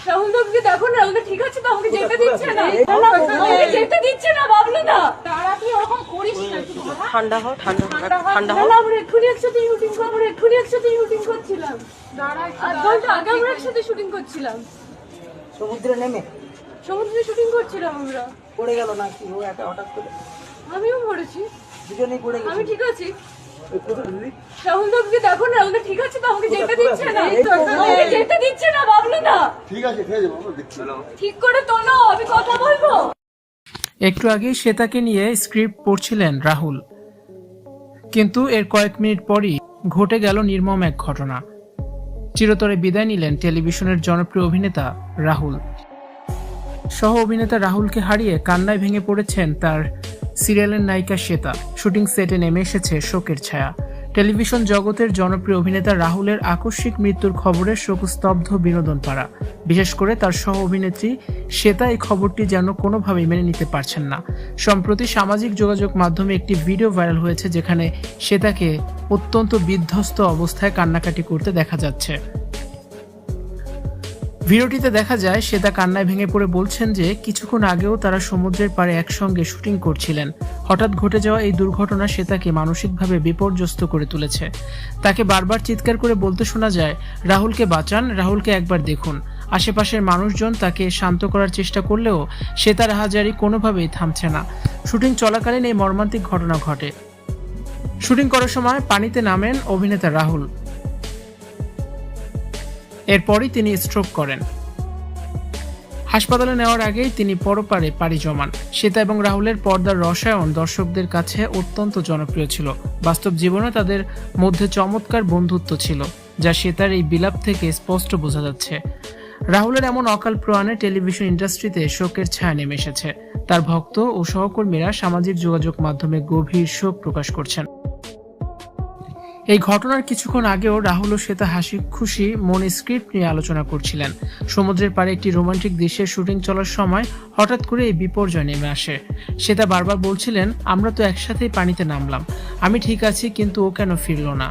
রাহুল দাকে দেখো না, রাহুল ঠিক আছে তো, আমাকে যেতে দিচ্ছে না, আমাকে যেতে দিচ্ছে না বাবলু দা। তারা কি ওরকম করিস না, ঠান্ডা হও, ঠান্ডা হও, ঠান্ডা হও। আমরা এক্ষুনি একসাথে শুটিং করবো, আমরা এক্ষুনি একসাথে শুটিং করছিলাম, আধ ঘন্টা আগে আমরা একসাথে শুটিং করছিলাম, সমুদ্রে নেমে সমুদ্রে শুটিং করছিলাম আমরা। পড়ে গেল নাকি ও একা হঠাৎ করে? আমিও পড়েছি, দুজনেই পড়ে গেছে। আমি ঠিক আছি। রাহুল দাকে দেখো না, রাহুল ঠিক আছে তো, আমাকে যেতে দিচ্ছে না, আমাকে যেতে দিচ্ছে না বাবলু দা। ঠিক আছে, ঠিক আছে বাবা, দেখছি। ঠিক করে তোলো, আমি কথা বলবো। একটু আগেই শ্বেতাকে নিয়ে স্ক্রিপ্ট পড়ছিলেন রাহুল, কিন্তু এর কয়েক মিনিট পরই ঘটে গেল নির্মম এক ঘটনা। চিরতরে বিদায় নিলেন টেলিভিশনের জনপ্রিয় অভিনেতা রাহুল। সহ অভিনেতা রাহুলকে হারিয়ে কান্নায় ভেঙে পড়েছেন তার সিরিয়ালের নায়িকা শ্বেতা। শুটিং সেটে নেমে এসেছে শোকের ছায়া। টেলিভিশন জগতের জনপ্রিয় অভিনেতা রাহুলের আকস্মিক মৃত্যুর খবরে শোকস্তব্ধ বিনোদন পাড়া। বিশেষ করে তার সহ অভিনেত্রী শ্বেতা এই খবরটি যেন কোনোভাবেই মেনে নিতে পারছেন না। সম্প্রতি সামাজিক যোগাযোগ মাধ্যমে একটি ভিডিও ভাইরাল হয়েছে, যেখানে শ্বেতাকে অত্যন্ত বিধ্বস্ত অবস্থায় কান্নাকাটি করতে দেখা যাচ্ছে। ভিডিওটিতে দেখা যায় শ্বেতা কান্নায় ভেঙে পড়ে বলছেন যে কিছুক্ষণ আগেও তারা সমুদ্রের পাড়ে একসঙ্গে শুটিং করছিলেন। হঠাৎ ঘটে যাওয়া এই দুর্ঘটনা শ্বেতাকে মানসিকভাবে বিপর্যস্ত করে তুলেছে। তাকে বারবার চিৎকার করে বলতে শোনা যায়, রাহুলকে বাঁচান, রাহুলকে একবার দেখুন। আশেপাশের মানুষজন তাকে শান্ত করার চেষ্টা করলেও শ্বেতার হাজারি কোনোভাবেই থামছে না। শুটিং চলাকালীন এই মর্মান্তিক ঘটনা ঘটে। শুটিং করার সময় পানিতে নামেন অভিনেতা রাহুল। এরপরই তিনি স্ট্রোক করেন। হাসপাতালে নেওয়ার আগেই তিনি পরপারে পাড়ি জমান। শ্বেতা এবং রাহুলের পর্দার রসায়ন দর্শকদের কাছে অত্যন্ত জনপ্রিয় ছিল। বাস্তব জীবনে তাদের মধ্যে চমৎকার বন্ধুত্ব ছিল, যা শ্বেতার এই বিলাপ থেকে স্পষ্ট বোঝা যাচ্ছে। রাহুলের এমন অকাল প্রয়াণে টেলিভিশন ইন্ডাস্ট্রিতে শোকের ছায়া নেমে এসেছে। তার ভক্ত ও সহকর্মীরা সামাজিক যোগাযোগ মাধ্যমে গভীর শোক প্রকাশ করছেন। এই ঘটনার কিছুক্ষণ আগেও রাহুল ও শ্বেতা হাসি খুশি মনে স্ক্রিপ্ট নিয়ে আলোচনা করছিলেন। সমুদ্রের পাড়ে একটি রোমান্টিক দৃশ্যের শুটিং চলার সময় হঠাৎ করে এই বিপর্যয় নেমে আসে। শ্বেতা বারবার বলছিলেন, আমরা তো একসাথেই পানিতে নামলাম, আমি ঠিক আছি, কিন্তু ও কেন ফিরল না।